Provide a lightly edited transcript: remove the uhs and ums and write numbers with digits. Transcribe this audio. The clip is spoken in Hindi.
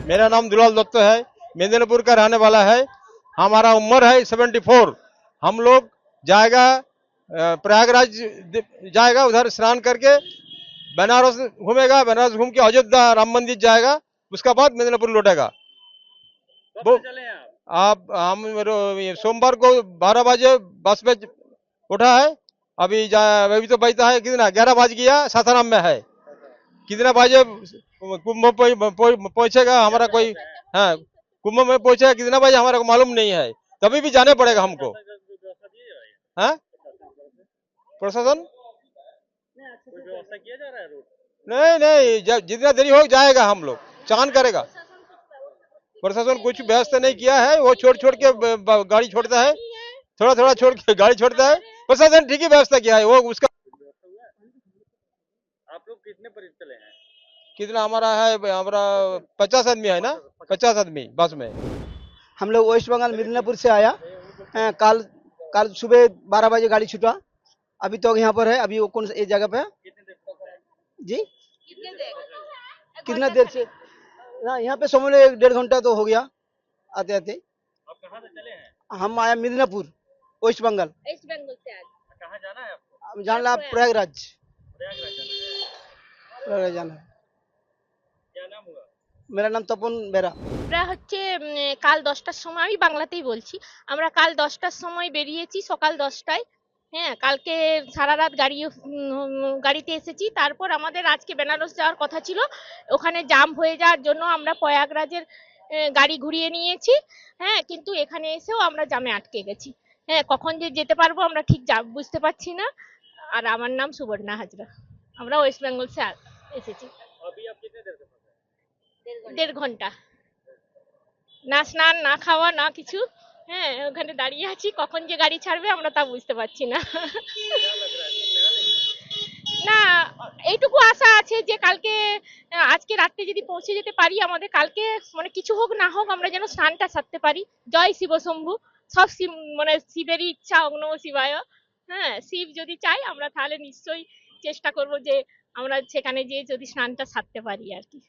मेरा नाम दुलाल दत्त है, मेदिनीपुर का रहने वाला है। हमारा उम्र है 74। हम लोग जाएगा प्रयागराज जाएगा, उधर स्नान करके बनारस घूमेगा, बनारस घूम के अयोध्या राम मंदिर जाएगा, उसका बाद मेदिनीपुर लौटेगा। वो आप हम सोमवार को 12 बजे बस में उठा है। अभी तो बजता है कितना, 11 बज गया, सासाराम में है। कितना बजे कुंभ पहुंचेगा हमारा कोई, हाँ कुंभ में पहुंचेगा कितना बजे हमारा को मालूम नहीं है, तभी भी जाने पड़ेगा हमको। हाँ प्रशासन नहीं नहीं, जितना देरी हो जाएगा हम लोग चांद करेगा। प्रशासन कुछ व्यवस्था नहीं किया है, वो छोड़ छोड़ के गाड़ी छोड़ता है, थोड़ा थोड़ा छोड़ के गाड़ी छोड़ता है। प्रशासन ठीक ही व्यवस्था किया है वो उसका। आप लोग कितने परिचित चले हैं? कितना हमारा है, हमारा 50 आदमी है ना, 50 आदमी बस में। हम लोग वेस्ट बंगाल मिदनापुर से आया। कल कल सुबह 12 बजे गाड़ी छूटा, अभी तो यहाँ पर है। अभी वो कौन सी जगह पे है जी? कितना देर से ना यहाँ पे समझ लो 1.5 घंटा तो हो गया आते आते। आप कहाँ से चले हैं? हम आया मिदनापुर, वेस्ट बंगाल। वेस्ट बंगाल से आज कहाँ जाना है आपको? जान ला प्रयागराज, प्रयागराज जाना है। प्रयागराज जाना है। क्या नाम हुआ? मेरा नाम तपन बेरा। আমরা হচ্ছে কাল 10টার সময়, আমি বাংলাতেই বলছি, আমরা কাল 10টার সময় বেরিয়েছি, সকাল 10টায়। হ্যাঁ, কালকে সারা রাত গাড়িতে এসেছি। তারপর আমাদের আজকে বেনারস যাওয়ার কথা ছিল, ওখানে জাম হয়ে যাওয়ার জন্য আমরা প্রয়াগরাজের গাড়ি ঘুরিয়ে নিয়েছি। হ্যাঁ, কিন্তু এখানে এসেও আমরা জামে আটকে গেছি। হ্যাঁ, কখন যে যেতে পারবো আমরা ঠিক বুঝতে পারছি না। আর আমার নাম সুবর্ণা হাজরা, আমরা ওয়েস্ট বেঙ্গল से এসেছি। अभी आप कितने देर से फंसे हैं? 1.5 ঘন্টা, না স্নান না খাওয়া না কিছু। হ্যাঁ, ওখানে দাঁড়িয়ে আছি, কখন যে গাড়ি ছাড়বে আমরা তা বুঝতে পারছি না। क्या लग रहा है, तुम नहा लेंगे? না, এইটুকু আশা আছে যে কালকে আজকে রাত্রে যদি পৌঁছে যেতে পারি, আমাদের কালকে মানে কিছু হোক না হোক আমরা যেন স্নানটা সারতে পারি। জয় শিব শম্ভু। সব শিব মানে শিবেরই ইচ্ছা, অগ্ন শিবায়। হ্যাঁ, শিব যদি চাই আমরা তাহলে নিশ্চয়ই চেষ্টা করব যে আমরা সেখানে যেয়ে যদি স্নানটা সারতে পারি আর কি।